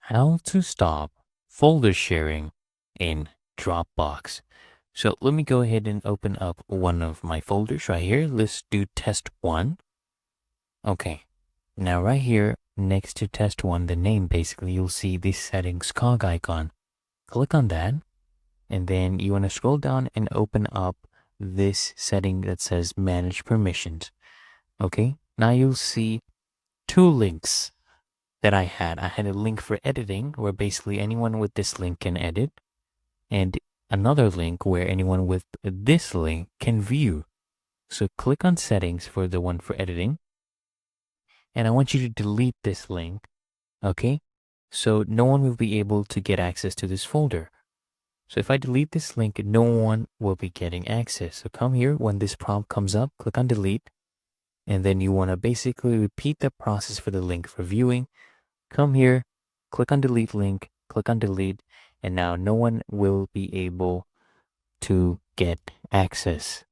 How to stop folder sharing in Dropbox. So let me go ahead and open up one of my folders right here. Let's do test one. Okay. Now right here next to test one, the name basically, you'll see this settings cog icon. Click on that. And then you want to scroll down and open up this setting that says manage permissions. Okay. Now you'll see two links that I had. I had a link for editing where basically anyone with this link can edit, and another link where anyone with this link can view. So click on settings for the one for editing, and I want you to delete this link, okay? So no one will be able to get access to this folder. So if I delete this link, no one will be getting access. So come here, when this prompt comes up, click on delete, and then you want to basically repeat the process for the link for viewing. Come here, click on delete link, click on delete, and now no one will be able to get access